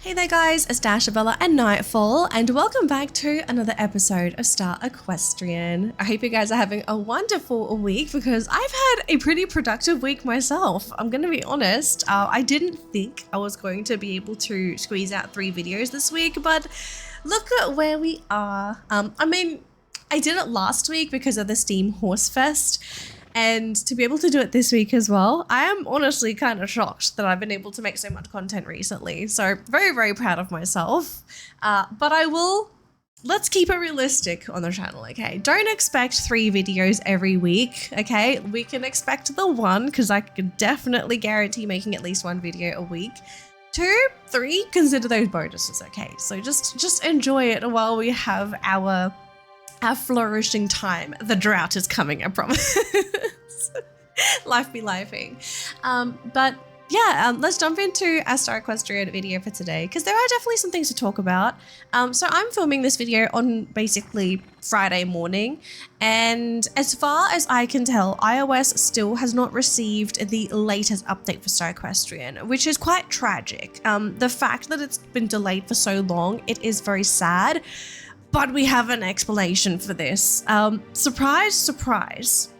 Hey there guys, it's Dashabella and Nightfall, and welcome back to another episode of Star Equestrian. I hope you guys are having a wonderful week because I've had a pretty productive week myself. I'm gonna be honest, I didn't think I was going to be able to squeeze out 3 videos this week, but look at where we are. I did it last week because of the Steam Horse Fest. And to be able to do it this week as well, I am honestly kind of shocked that I've been able to make so much content recently. So very, very proud of myself. But let's keep it realistic on the channel, okay? Don't expect 3 videos every week, okay? We can expect the 1 because I can definitely guarantee making at least 1 video a week. 2, 3, consider those bonuses, okay? So just enjoy it while we have our flourishing time. The drought is coming, I promise. Life be lifing. Let's jump into our Star Equestrian video for today because there are definitely some things to talk about. So I'm filming this video on basically Friday morning, and as far as I can tell, iOS still has not received the latest update for Star Equestrian, which is quite tragic. The fact that it's been delayed for so long, it is very sad. But we have an explanation for this. Surprise, surprise.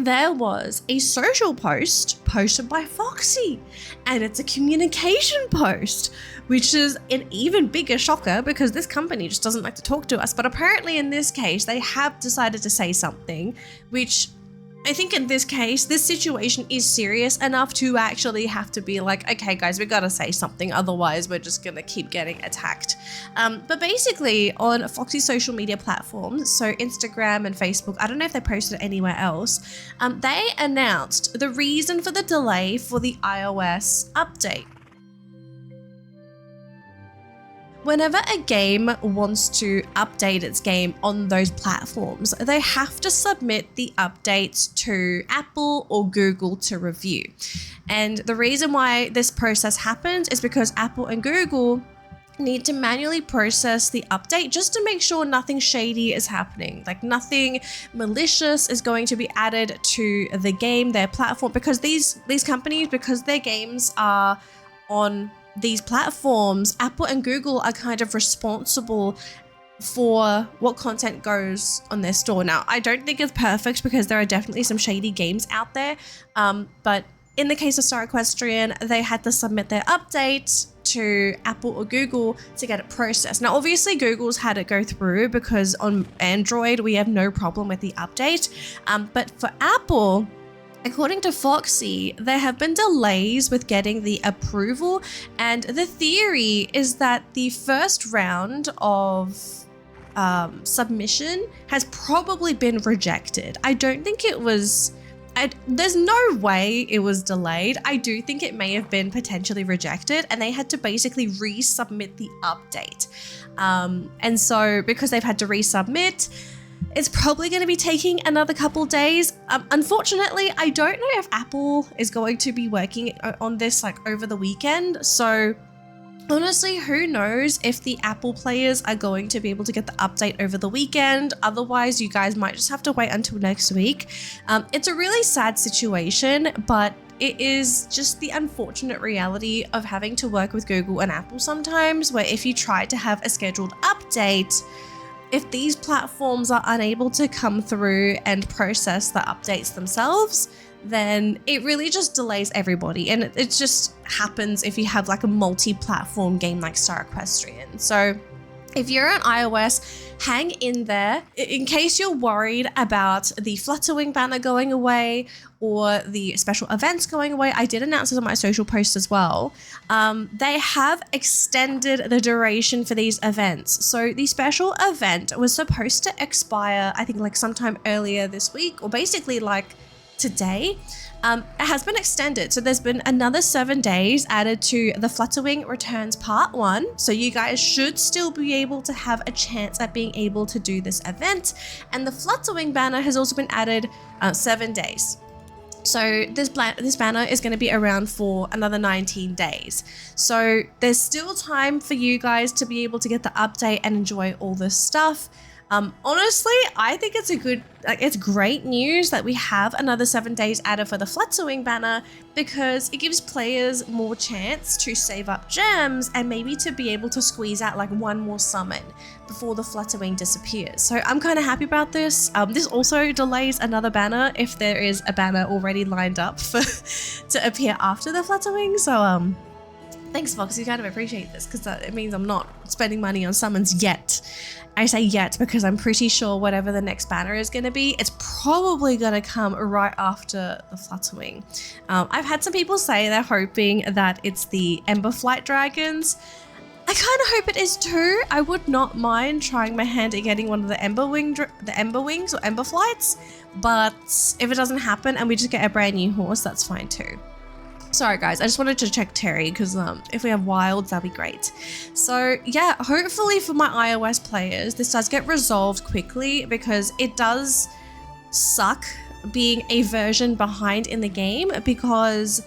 There was a social post posted by Foxy, and it's a communication post, which is an even bigger shocker because this company just doesn't like to talk to us. But apparently in this case, they have decided to say something, which I think in this case, this situation is serious enough to actually have to be like, okay guys, we gotta say something, otherwise we're just gonna keep getting attacked. But basically on Foxy's social media platforms, so Instagram and Facebook, I don't know if they posted it anywhere else, they announced the reason for the delay for the iOS update. Whenever a game wants to update its game on those platforms, they have to submit the updates to Apple or Google to review. And the reason why this process happens is because Apple and Google need to manually process the update just to make sure nothing shady is happening, like nothing malicious is going to be added to the game, their platform, because these companies, because their games are on these platforms, Apple and Google are kind of responsible for what content goes on their store. Now, I don't think it's perfect because there are definitely some shady games out there, but in the case of Star Equestrian, they had to submit their update to Apple or Google to get it processed. Now, obviously, Google's had it go through because on Android, we have no problem with the update, but for Apple, according to Foxy, there have been delays with getting the approval, and the theory is that the first round of submission has probably been rejected. I don't think it was, there's no way it was delayed. I do think it may have been potentially rejected and they had to basically resubmit the update. And so because they've had to resubmit, it's probably going to be taking another couple days. Unfortunately, I don't know if Apple is going to be working on this like over the weekend. So honestly, who knows if the Apple players are going to be able to get the update over the weekend. Otherwise, you guys might just have to wait until next week. It's a really sad situation, but it is just the unfortunate reality of having to work with Google and Apple sometimes, where if you try to have a scheduled update, if these platforms are unable to come through and process the updates themselves, then it really just delays everybody. And it just happens if you have like a multi-platform game like Star Equestrian. So if you're on iOS, hang in there. In case you're worried about the Flutterwing banner going away or the special events going away, I did announce it on my social post as well. They have extended the duration for these events. So the special event was supposed to expire, I think like sometime earlier this week, or basically like today. It has been extended, so there's been another 7 days added to the Flutterwing Returns Part 1, so you guys should still be able to have a chance at being able to do this event. And the Flutterwing banner has also been added 7 days. So this banner is going to be around for another 19 days. So there's still time for you guys to be able to get the update and enjoy all this stuff. Honestly, I think it's it's great news that we have another 7 days added for the Flutter-Wing banner, because it gives players more chance to save up gems and maybe to be able to squeeze out like one more summon before the Flutter-Wing disappears. So I'm kind of happy about this. This also delays another banner if there is a banner already lined up for to appear after the Flutter-Wing. So thanks, Fox. You kind of appreciate this because it means I'm not spending money on summons yet. I say yet because I'm pretty sure whatever the next banner is going to be, it's probably going to come right after the Flutter-Wing. I've had some people say they're hoping that it's the Ember Flight Dragons. I kind of hope it is too. I would not mind trying my hand at getting one of the Ember Wings or Ember Flights, but if it doesn't happen and we just get a brand new horse, that's fine too. Sorry guys, I just wanted to check Terry because if we have wilds, that'd be great. So yeah, hopefully for my iOS players, this does get resolved quickly, because it does suck being a version behind in the game, because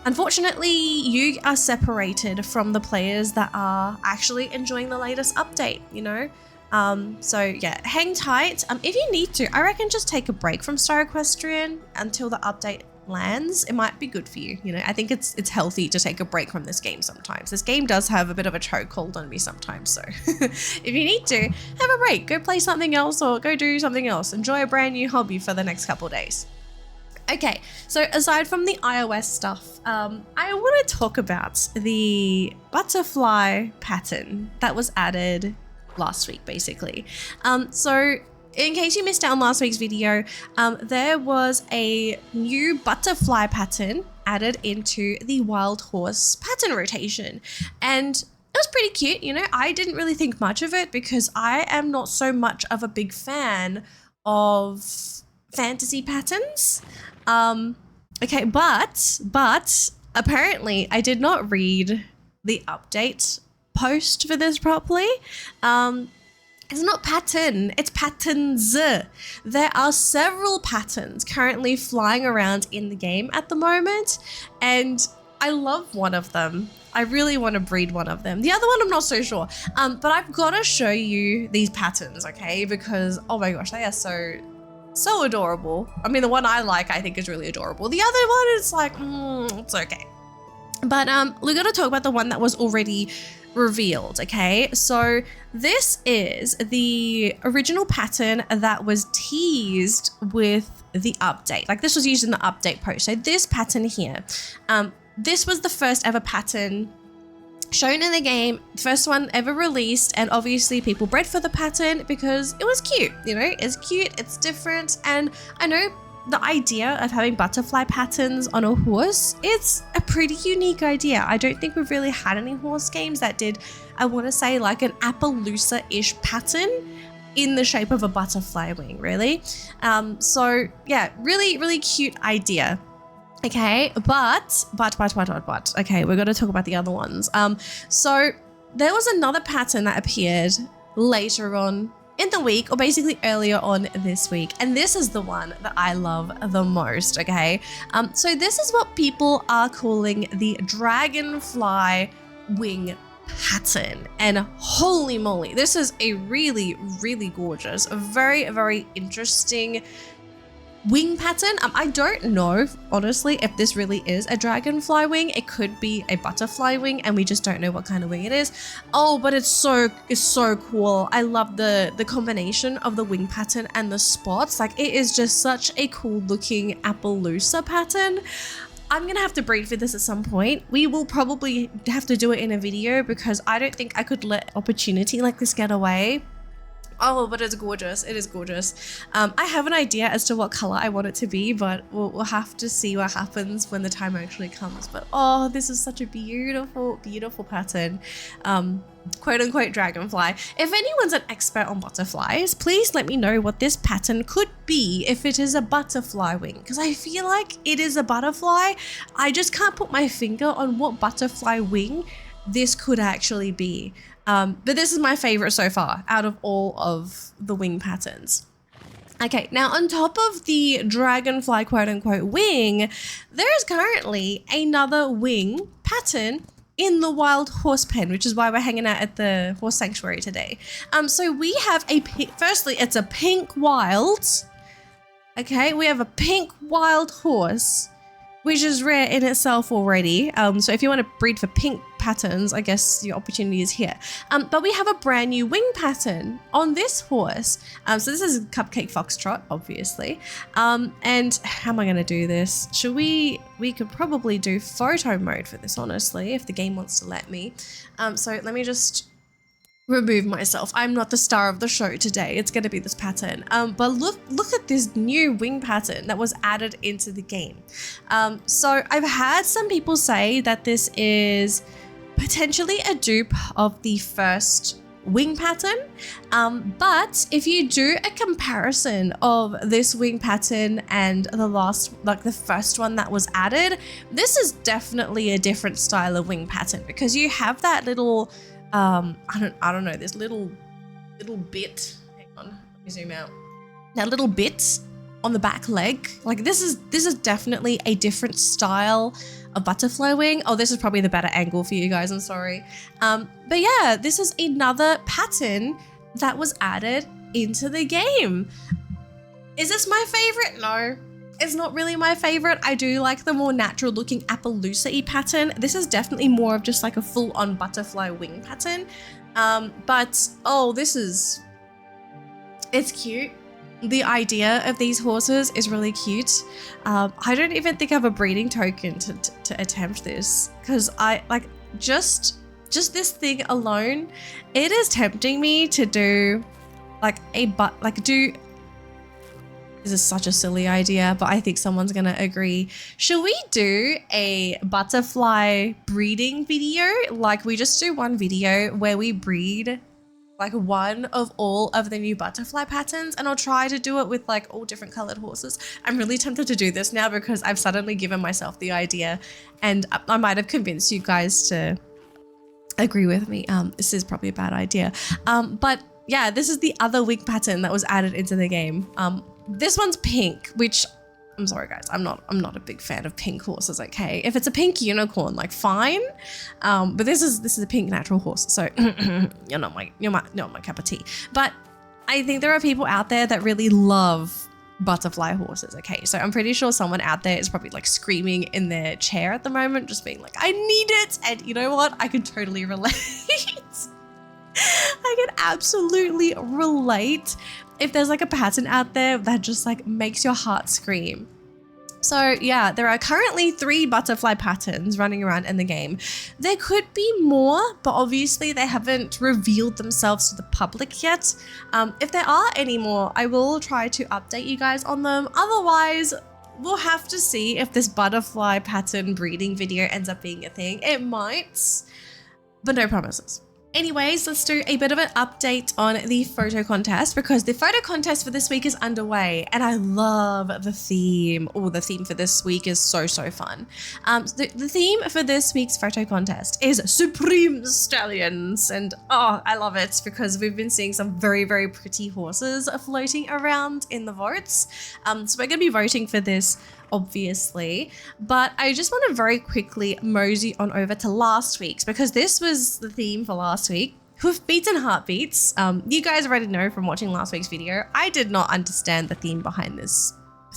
unfortunately you are separated from the players that are actually enjoying the latest update, you know? So yeah, hang tight. If you need to, I reckon just take a break from Star Equestrian until the update lands. It might be good for you, you know. I think it's healthy to take a break from this game sometimes. This game does have a bit of a chokehold on me sometimes, so if you need to, have a break, go play something else or go do something else. Enjoy a brand new hobby for the next couple of days. Okay, so aside from the iOS stuff, I want to talk about the butterfly pattern that was added last week, basically. So in case you missed out on last week's video, there was a new butterfly pattern added into the wild horse pattern rotation, and it was pretty cute. You know, I didn't really think much of it because I am not so much of a big fan of fantasy patterns. Okay, but apparently I did not read the update post for this properly. It's not pattern, it's patterns. There are several patterns currently flying around in the game at the moment, and I love one of them. I really want to breed one of them. The other one I'm not so sure, but I've got to show you these patterns, okay? Because, oh my gosh, they are so adorable. I mean, the one I like, I think is really adorable. The other one is like, it's okay. But we're going to talk about the one that was already revealed, okay? So this is the original pattern that was teased with the update. Like, this was used in the update post. So this pattern here, this was the first ever pattern shown in the game, first one ever released, and obviously people bred for the pattern because it was cute, you know? It's cute, it's different, and I know the idea of having butterfly patterns on a horse, it's a pretty unique idea. I don't think we've really had any horse games that did, I want to say, like an Appaloosa-ish pattern in the shape of a butterfly wing, really. So yeah, really cute idea. Okay, but, okay, we're going to talk about the other ones. So there was another pattern that appeared later on in the week, or basically earlier on this week, and this is the one that I love the most, okay? So this is what people are calling the dragonfly wing pattern, and holy moly, this is a really gorgeous, a very interesting wing pattern. I don't know, honestly, if this really is a dragonfly wing. It could be a butterfly wing and we just don't know what kind of wing it is. Oh, but it's so cool. I love the combination of the wing pattern and the spots. Like, it is just such a cool looking Appaloosa pattern. I'm gonna have to breed for this at some point. We will probably have to do it in a video because I don't think I could let opportunity like this get away. Oh, but it's gorgeous. It is gorgeous. I have an idea as to what color I want it to be, but we'll have to see what happens when the time actually comes. But oh, this is such a beautiful pattern. Quote unquote dragonfly. If anyone's an expert on butterflies, please let me know what this pattern could be if it is a butterfly wing, because I feel like it is a butterfly. I just can't put my finger on what butterfly wing this could actually be. But this is my favorite so far out of all of the wing patterns. Okay, now on top of the dragonfly quote unquote wing, there is currently another wing pattern in the wild horse pen, which is why we're hanging out at the horse sanctuary today. So we have firstly, it's a pink wild. Okay, we have a pink wild horse, which is rare in itself already. So if you want to breed for pink patterns, I guess your opportunity is here. But we have a brand new wing pattern on this horse. So this is Cupcake Foxtrot, obviously. And how am I going to do this? We could probably do photo mode for this, honestly, if the game wants to let me. So let me just remove myself. I'm not the star of the show today. It's going to be this pattern. But look at this new wing pattern that was added into the game. So I've had some people say that this is potentially a dupe of the first wing pattern. But if you do a comparison of this wing pattern and the first one that was added, this is definitely a different style of wing pattern, because you have that little I don't know, this little bit. Hang on, let me zoom out. That little bit on the back leg. Like this is definitely a different style of butterfly wing. Oh, this is probably the better angle for you guys, I'm sorry. But yeah, this is another pattern that was added into the game. Is this my favorite? No. It's not really my favorite. I do like the more natural looking Appaloosa-y pattern. This is definitely more of just like a full on butterfly wing pattern. But oh, it's cute. The idea of these horses is really cute. I don't even think I have a breeding token to attempt this, because I like just this thing alone, it is tempting me to do like this is such a silly idea, but I think someone's gonna agree. Should we do a butterfly breeding video? Like we just do one video where we breed like one of all of the new butterfly patterns, and I'll try to do it with like all different colored horses. I'm really tempted to do this now because I've suddenly given myself the idea, and I might have convinced you guys to agree with me. This is probably a bad idea. But yeah, this is the other wing pattern that was added into the game. This one's pink, which I'm sorry guys, I'm not a big fan of pink horses, okay? If it's a pink unicorn, like fine. But this is a pink natural horse, so you're not my cup of tea. But I think there are people out there that really love butterfly horses, okay? So I'm pretty sure someone out there is probably like screaming in their chair at the moment, just being like, I need it. And you know what? I can totally relate. I can absolutely relate if there's like a pattern out there that just like makes your heart scream. So yeah, there are currently 3 butterfly patterns running around in the game. There could be more, but obviously they haven't revealed themselves to the public yet. If there are any more, I will try to update you guys on them. Otherwise, we'll have to see if this butterfly pattern breeding video ends up being a thing. It might, but no promises. Anyways, let's do a bit of an update on the photo contest, because the photo contest for this week is underway and I love the theme. Oh, the theme for this week is so fun. The theme for this week's photo contest is Supreme Stallions, and oh, I love it because we've been seeing some very pretty horses floating around in the votes. So we're going to be voting for this, obviously, but I just want to very quickly mosey on over to last week's, because this was the theme for last week. Hoofbeats and heartbeats. You guys already know from watching last week's video, I did not understand the theme behind this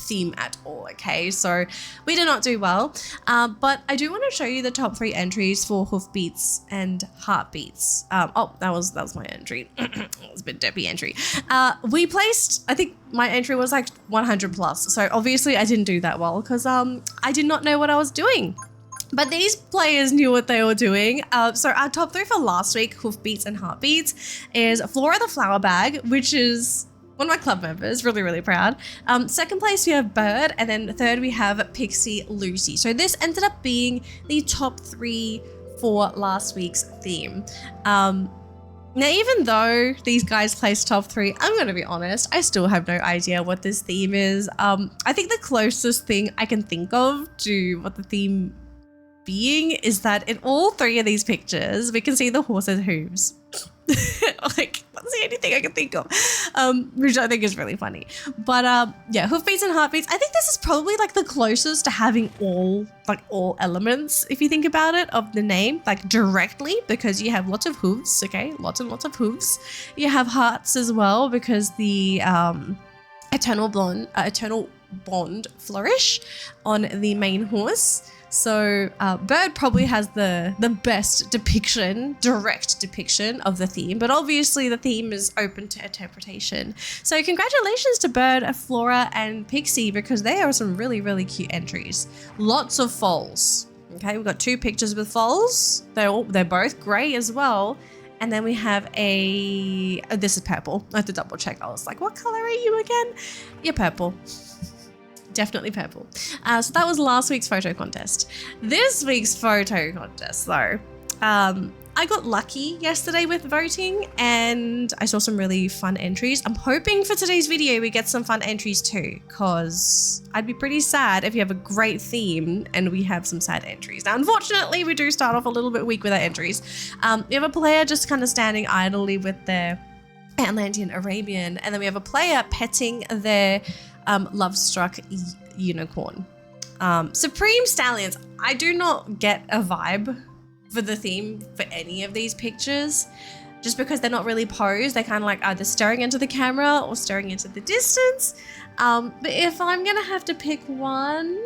theme at all, okay? So we did not do well, but I do want to show you the top 3 entries for hoofbeats and heartbeats. Oh, that was my entry. It was a bit derpy entry. We placed, I think my entry was like 100 plus, so obviously I didn't do that well because I did not know what I was doing. But these players knew what they were doing. So our top 3 for last week, hoofbeats and heartbeats, is Flora the Flower Bag, which is one of my club members, really proud. Second place, we have Bird, and then third we have Pixie Lucy. So this ended up being the top 3 for last week's theme. Now, even though these guys placed top 3, I'm going to be honest, I still have no idea what this theme is. I think the closest thing I can think of to what the theme being is that in all 3 of these pictures, we can see the horse's hooves. Like, that's the only thing I can think of, which I think is really funny. But yeah, hoofbeats and heartbeats. I think this is probably like the closest to having all elements, if you think about it, of the name, like directly, because you have lots of hooves, okay? Lots and lots of hooves. You have hearts as well, because the eternal bond flourish on the main horse. So Bird probably has the best direct depiction of the theme, but obviously the theme is open to interpretation. So congratulations to Bird, Flora, and Pixie, because they are some really, really cute entries. Lots of foals. Okay, we've got 2 pictures with foals. They're both grey as well. And then we have this is purple. I have to double check. I was like, what color are you again? You're purple. Definitely purple. So that was last week's photo contest. This week's photo contest, though, I got lucky yesterday with voting and I saw some really fun entries. I'm hoping for today's video we get some fun entries too, because I'd be pretty sad if you have a great theme and we have some sad entries. Now, unfortunately, we do start off a little bit weak with our entries. We have a player just kind of standing idly with their Atlantean Arabian, and then we have a player petting their love-struck unicorn. Supreme Stallions. I do not get a vibe for the theme for any of these pictures, just because they're not really posed. They're kind of like either staring into the camera or staring into the distance. But if I'm gonna have to pick one,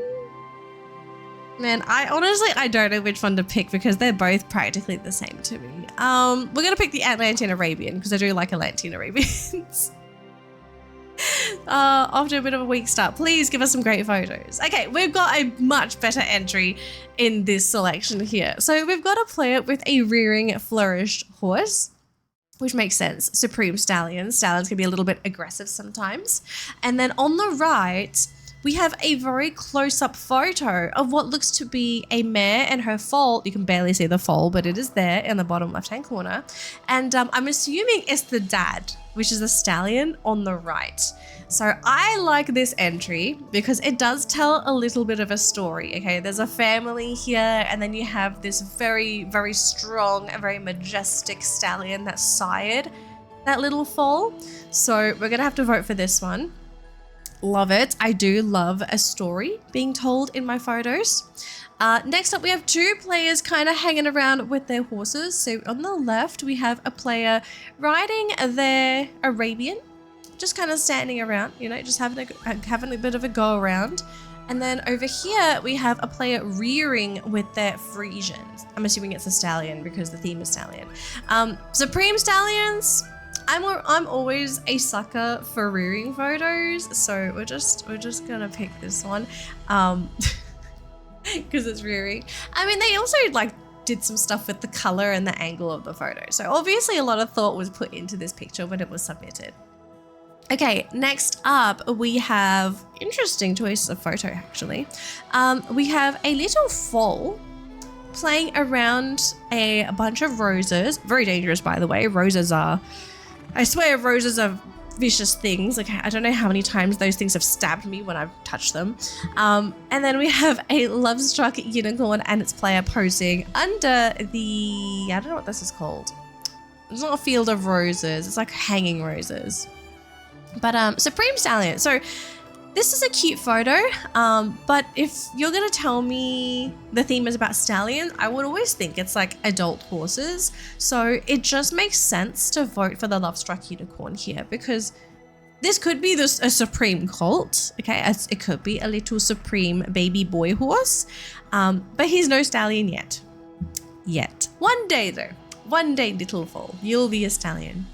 man, I don't know which one to pick, because they're both practically the same to me. We're gonna pick the Atlantean Arabian, because I do like Atlantean Arabians. Off to a bit of a weak start. Please give us some great photos. Okay, we've got a much better entry in this selection here. So we've got a player with a rearing flourished horse, which makes sense. Supreme Stallions. Stallions can be a little bit aggressive sometimes. And then on the right, we have a very close-up photo of what looks to be a mare and her foal. You can barely see the foal, but it is there in the bottom left-hand corner. And I'm assuming it's the dad, which is a stallion on the right. So I like this entry because it does tell a little bit of a story, okay? There's a family here, and then you have this very, very strong and very majestic stallion that sired that little foal. So we're gonna have to vote for this one. Love it. I do love a story being told in my photos. Next up, we have 2 players kind of hanging around with their horses. So on the left, we have a player riding their Arabian, just kind of standing around, you know, just having a bit of a go around. And then over here, we have a player rearing with their Frisian. I'm assuming it's a stallion because the theme is stallion. Supreme Stallions. I'm always a sucker for rearing photos, so we're just gonna pick this one, because it's rearing. I mean, they also did some stuff with the color and the angle of the photo, so obviously a lot of thought was put into this picture when it was submitted. Okay, next up we have interesting choice of photo actually. We have a little foal playing around a bunch of roses. Very dangerous, by the way. I swear roses are vicious things. Like, I don't know how many times those things have stabbed me when I've touched them. And then we have a love-struck unicorn and its player posing under the, I don't know what this is called. It's not a field of roses. It's like hanging roses. But Supreme Stallion. So this is a cute photo, but if you're gonna tell me the theme is about stallions, I would always think it's like adult horses. So it just makes sense to vote for the love-struck unicorn here, because this could be a supreme colt, okay? It could be a little supreme baby boy horse, but he's no stallion yet. One day though, one day little foal, you'll be a stallion.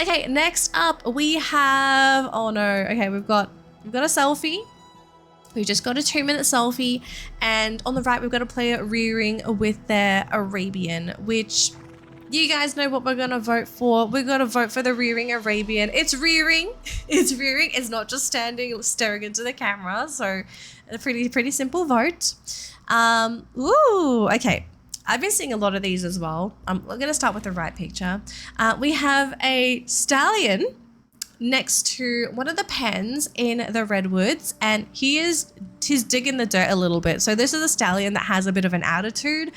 Okay, next up we have, oh no, okay, we've got a selfie. We just got a 2-minute selfie, and on the right we've got a player rearing with their Arabian, which you guys know what we're gonna vote for. We're gonna vote for the rearing Arabian. It's rearing. It's rearing. It's not just staring into the camera. So a pretty simple vote. Ooh, okay. I've been seeing a lot of these as well. We're gonna start with the right picture. We have a stallion next to one of the pens in the redwoods, and he's digging the dirt a little bit. So this is a stallion that has a bit of an attitude,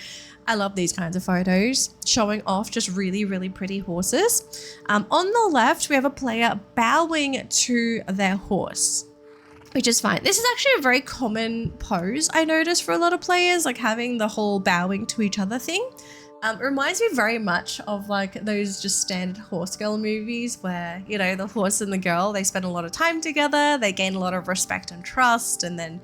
I love these kinds of photos, showing off just really, really pretty horses. On the left, we have a player bowing to their horse, which is fine. This is actually a very common pose I noticed for a lot of players, like having the whole bowing to each other thing. It reminds me very much of like those just standard horse girl movies where, you know, the horse and the girl, they spend a lot of time together, they gain a lot of respect and trust, and then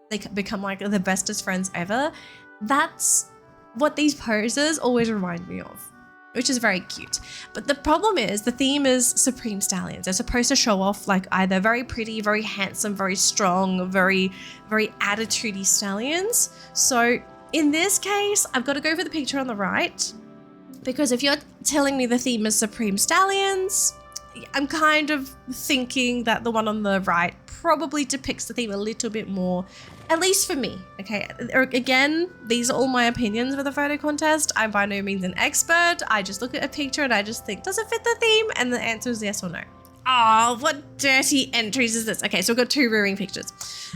they become like the bestest friends ever. That's what these poses always remind me of, which is very cute. But the problem is the theme is Supreme Stallions. They're supposed to show off like either very pretty, very handsome, very strong, very, very attitudey stallions. So in this case, I've got to go for the picture on the right, because if you're telling me the theme is Supreme Stallions, I'm kind of thinking that the one on the right probably depicts the theme a little bit more, at least for me, okay? Again, these are all my opinions for the photo contest. I'm by no means an expert. I just look at a picture and I just think, does it fit the theme? And the answer is yes or no. Oh, what dirty entries is this? Okay, so we've got two rearing pictures.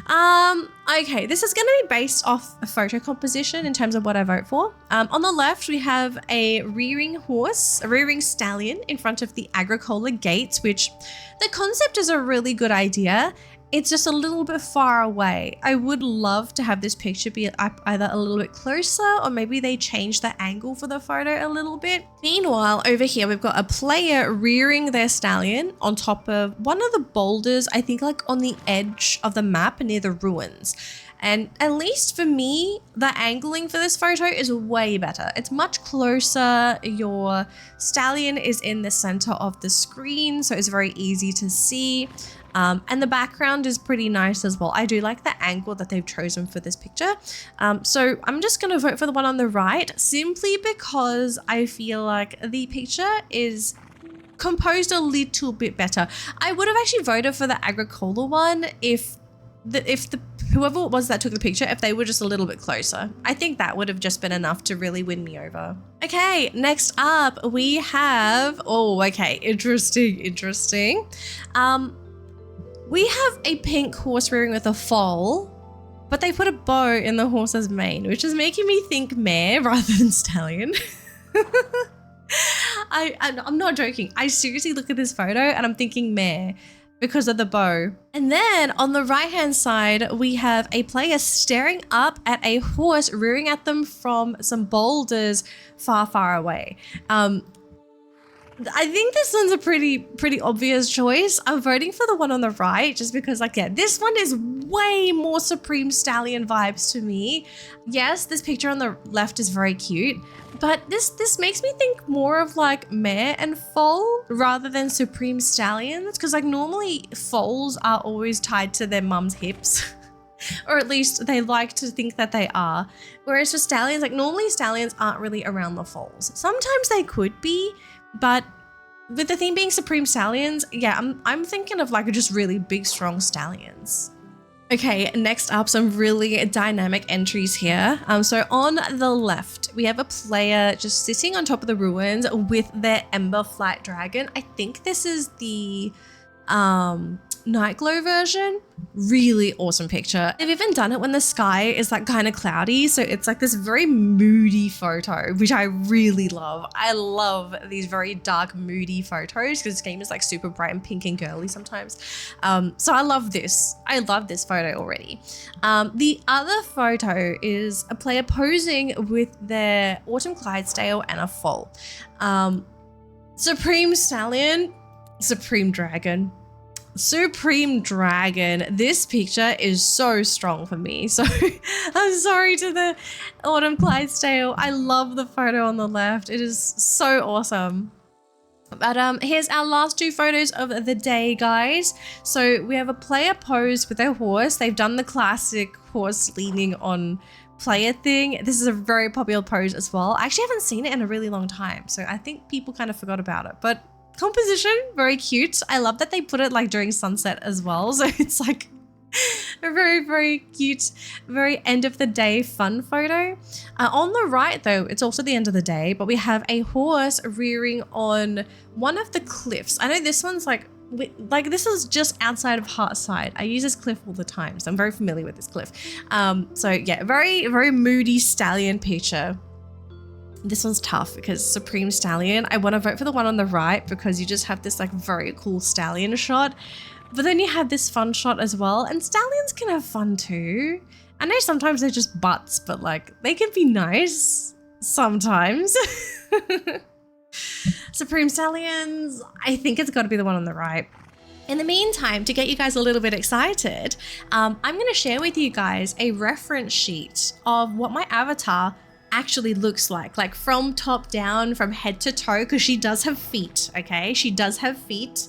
Okay, this is going to be based off a photo composition in terms of what I vote for. On the left, we have a rearing horse, a rearing stallion in front of the Agricola gates, which the concept is a really good idea. It's just a little bit far away. I would love to have this picture be either a little bit closer, or maybe they change the angle for the photo a little bit. Meanwhile, over here, we've got a player rearing their stallion on top of one of the boulders, I think like on the edge of the map near the ruins. And at least for me, the angling for this photo is way better. It's much closer. Your stallion is in the center of the screen, so it's very easy to see. And the background is pretty nice as well. I do like the angle that they've chosen for this picture. So I'm just going to vote for the one on the right, simply because I feel like the picture is composed a little bit better. I would have actually voted for the Agricola one if whoever it was that took the picture, if they were just a little bit closer. I think that would have just been enough to really win me over. Okay, next up we have, oh, okay, interesting. We have a pink horse rearing with a foal, but they put a bow in the horse's mane, which is making me think mare rather than stallion. I'm not joking. I seriously look at this photo and I'm thinking mare because of the bow. And then on the right-hand side, we have a player staring up at a horse rearing at them from some boulders far, far away. I think this one's a pretty obvious choice. I'm voting for the one on the right just because, like, yeah, this one is way more Supreme Stallion vibes to me. Yes, this picture on the left is very cute, but this makes me think more of like mare and foal rather than Supreme Stallions, because like normally foals are always tied to their mum's hips. Or at least they like to think that they are. Whereas for stallions, like normally stallions aren't really around the foals. Sometimes they could be, but with the theme being Supreme Stallions, yeah, I'm thinking of like just really big, strong stallions. Okay, next up, some really dynamic entries here. So on the left, we have a player just sitting on top of the ruins with their Ember Flight Dragon. I think this is the night glow version. Really awesome picture. They've even done it when the sky is like kind of cloudy, so it's like this very moody photo, which I really love. I love these very dark, moody photos because this game is like super bright and pink and girly sometimes. So I love this. I love this photo already. The other photo is a player posing with their Autumn Clydesdale and a foal. Supreme Stallion, Supreme Dragon. Supreme Dragon. This picture is so strong for me. So I'm sorry to the Autumn Clydesdale. I love the photo on the left. It is so awesome. But here's our last two photos of the day, guys. So we have a player pose with their horse. They've done the classic horse leaning on player thing. This is a very popular pose as well. I actually haven't seen it in a really long time, so I think people kind of forgot about it. But composition, very cute. I love that they put it like during sunset as well. So it's like a very, very cute, very end of the day fun photo. On the right though, it's also the end of the day, but we have a horse rearing on one of the cliffs. I know this one's like this is just outside of Heartside. I use this cliff all the time, so I'm very familiar with this cliff. So yeah, very, very moody stallion picture. This one's tough because Supreme Stallion, I want to vote for the one on the right because you just have this like very cool stallion shot. But then you have this fun shot as well. And stallions can have fun too. I know sometimes they're just butts, but like they can be nice sometimes. Supreme Stallions, I think it's got to be the one on the right. In the meantime, to get you guys a little bit excited, I'm going to share with you guys a reference sheet of what my avatar actually looks like from top down, from head to toe, because she does have feet, okay? She does have feet.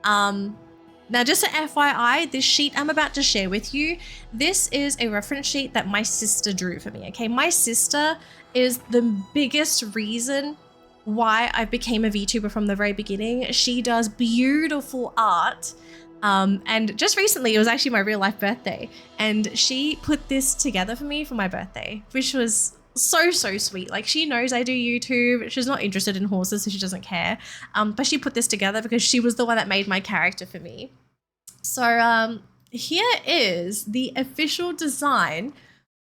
Now, just an FYI, this sheet I'm about to share with you, this is a reference sheet that my sister drew for me, okay? My sister is the biggest reason why I became a VTuber from the very beginning. She does beautiful art. And just recently, it was actually my real life birthday, and she put this together for me for my birthday, which was so sweet. Like, she knows I do YouTube. She's not interested in horses, so she doesn't care. But she put this together because she was the one that made my character for me. So here is the official design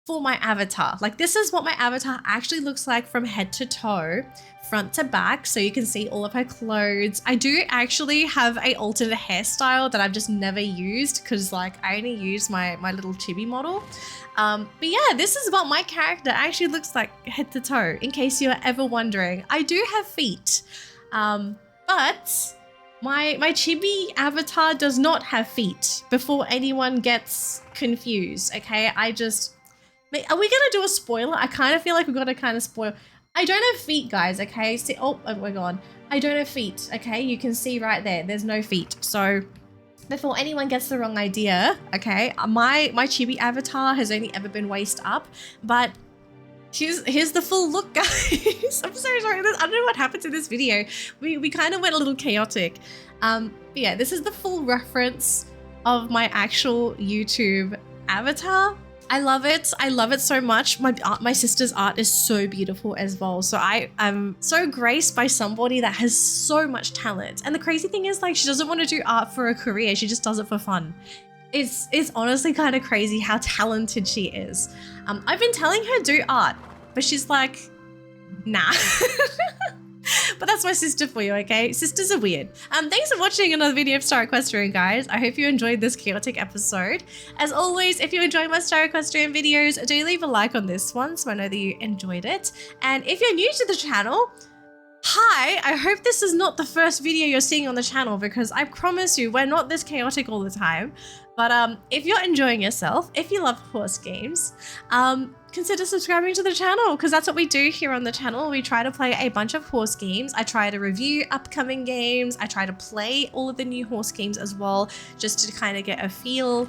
for my avatar. Like, this is what my avatar actually looks like from head to toe, front to back, so you can see all of her clothes. I do actually have a alternate hairstyle that I've just never used because like I only use my little chibi model. But yeah, this is what my character actually looks like head to toe, in case you're ever wondering. I do have feet, but my chibi avatar does not have feet, before anyone gets confused, okay? Are we gonna do a spoiler? I kind of feel like we've got to kind of spoil. I don't have feet, guys, okay? See, oh my god. I don't have feet, okay? You can see right there, there's no feet. So before anyone gets the wrong idea, okay, my chibi avatar has only ever been waist up, but here's the full look, guys. I'm so sorry, I don't know what happened to this video. We kind of went a little chaotic. But yeah, this is the full reference of my actual YouTube avatar. I love it. I love it so much. My sister's art is so beautiful as well. So I am so graced by somebody that has so much talent. And the crazy thing is, like, she doesn't want to do art for a career. She just does it for fun. It's honestly kind of crazy how talented she is. I've been telling her do art, but she's like, nah. But that's my sister for you, okay? Sisters are weird. Thanks for watching another video of Star Equestrian, guys. I hope you enjoyed this chaotic episode. As always, if you enjoy my Star Equestrian videos, do leave a like on this one so I know that you enjoyed it. And if you're new to the channel, hi, I hope this is not the first video you're seeing on the channel, because I promise you we're not this chaotic all the time. But if you're enjoying yourself, if you love horse games, consider subscribing to the channel, because that's what we do here on the channel. We try to play a bunch of horse games. I try to review upcoming games. I try to play all of the new horse games as well, just to kind of get a feel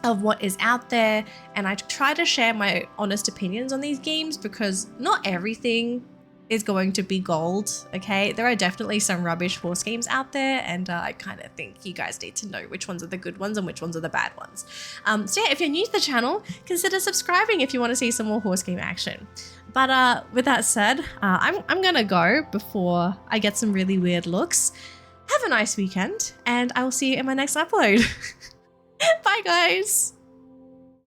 of what is out there. And I try to share my honest opinions on these games, because not everything is going to be gold, okay? There are definitely some rubbish horse games out there, and I kind of think you guys need to know which ones are the good ones and which ones are the bad ones. So yeah, if you're new to the channel, consider subscribing if you want to see some more horse game action. But with that said, I'm gonna go before I get some really weird looks. Have a nice weekend, and I will see you in my next upload. Bye, guys.